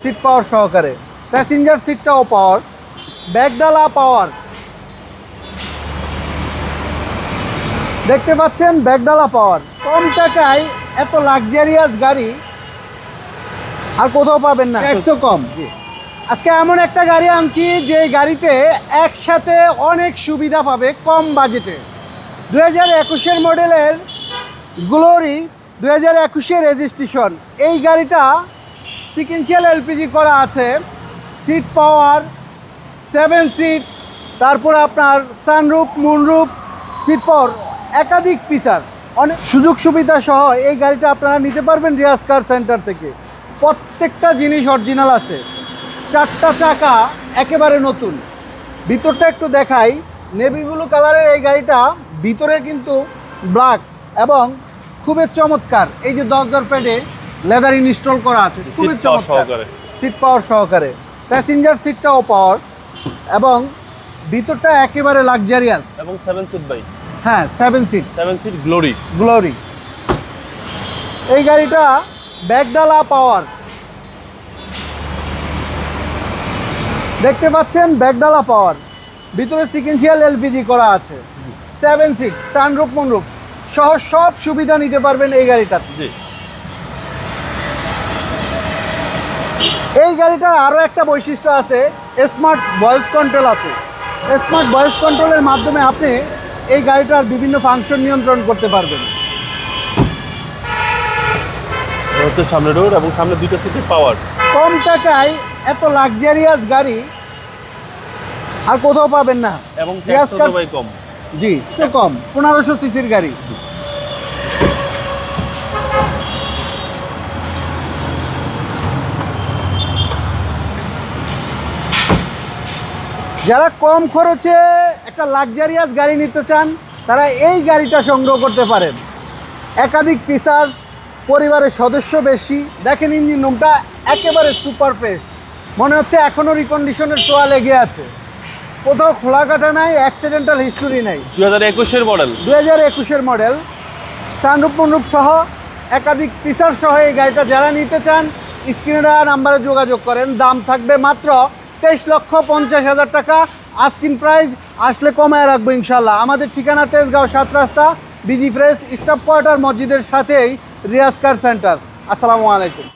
Seat পাওয়ার সহকারে, passenger সিটটাও পাওয়ার, ব্যাগডালা পাওয়ার, দেখতে পাচ্ছেন ব্যাগডালা পাওয়ার। কম টাকায় এত লাক্সারিয়াস গাড়ি আর কোথাও পাবেন না, ট্যাক্সও কম। আজকে এমন একটা গাড়ি আনছি যে গাড়িতে একসাথে অনেক সুবিধা পাবে কম বাজেটে। 2021 মডেলের গ্লোরি, 2021 রেজিস্ট্রেশন। এই গাড়িটা সিকুয়েন্সিয়াল এলপিজি করা আছে, সিট পাওয়ার, 7 সিট, তারপর আপনার সানরুফ, মুনরুফ, সিট পাওয়ার, একাধিক ফিচার, অনেক সুযোগ সুবিধা সহ এই গাড়িটা আপনারা নিতে পারবেন রিয়াজ কার সেন্টার থেকে। প্রত্যেকটা জিনিস অরিজিনাল আছে, 4টা চাকা একেবারে নতুন। ভিতরটা একটু দেখাই, নেভি ব্লু কালারের এই গাড়িটা ভিতরে কিন্তু ব্ল্যাক এবং খুবই চমৎকার। এই যে দরজার প্যাডে লেদার ইনস্টল করা আছে, খুবই চমৎকার, সিট পাওয়ার সহকারে, প্যাসেঞ্জার সিটটাও পাওয়ার এবং ভিতরটা একেবারে লাক্সারিয়াস এবং 7 সিট ভাই। হ্যাঁ 7 সিট গ্লোরি। এই গাড়িটা ব্যাগডালা পাওয়ার, দেখতে পাচ্ছেন ব্যাগডালা পাওয়ার, ভিতরে সিকুয়েন্সিয়াল এলপিজি করা আছে, 7 সিট, সানরুফ মুনরুফ সহ সব সুবিধা নিতে পারবেন এই গাড়িটাতে। এই গাড়িটার আরও একটা বৈশিষ্ট্য আছে, স্মার্ট ভয়েস কন্ট্রোল আছে। স্মার্ট ভয়েস কন্ট্রোলের মাধ্যমে আপনি এই গাড়িটার বিভিন্ন ফাংশন নিয়ন্ত্রণ করতে পারবেন। হচ্ছে সামনে ডোর এবং সামনে 2টা সিটের পাওয়ার। কম টাকায় এত লাক্সারিয়াস গাড়ি আর কোথাও পাবেন না এবং ট্যাক্সও ভাই কম। জি, সে কম, 1500 সিসির গাড়ি। যারা কম খরচে একটা লাক্সারিয়াস গাড়ি নিতে চান তারা এই গাড়িটা সংগ্রহ করতে পারেন। একাধিক ফিচার, পরিবারের সদস্য বেশি। দেখেন ইঞ্জিন রুমটা একেবারে সুপার ফ্রেশ, মনে হচ্ছে এখনও রিকন্ডিশনের ছোঁয়া লেগে আছে, কোথাও খোলা কাটা নাই, অ্যাক্সিডেন্টাল হিস্টোরি নাই। 2021 মডেল, 2021 মডেল, সানরুফ মুনরুফ সহ একাধিক ফিচার সহ এই গাড়িটা যারা নিতে চান স্ক্রিনে দেওয়া নাম্বারে যোগাযোগ করেন। দাম থাকবে মাত্র 23,50,000 টাকা। আস্কিং প্রাইস আসলে কমায় রাখবো ইনশাল্লাহ। আমাদের ঠিকানা তেজগাঁও 7 রাস্তা, বিজি প্রেস, স্টাফ কোয়ার্টার, মসজিদের সাথেই রিয়াজ কার সেন্টার। আসসালামু আলাইকুম।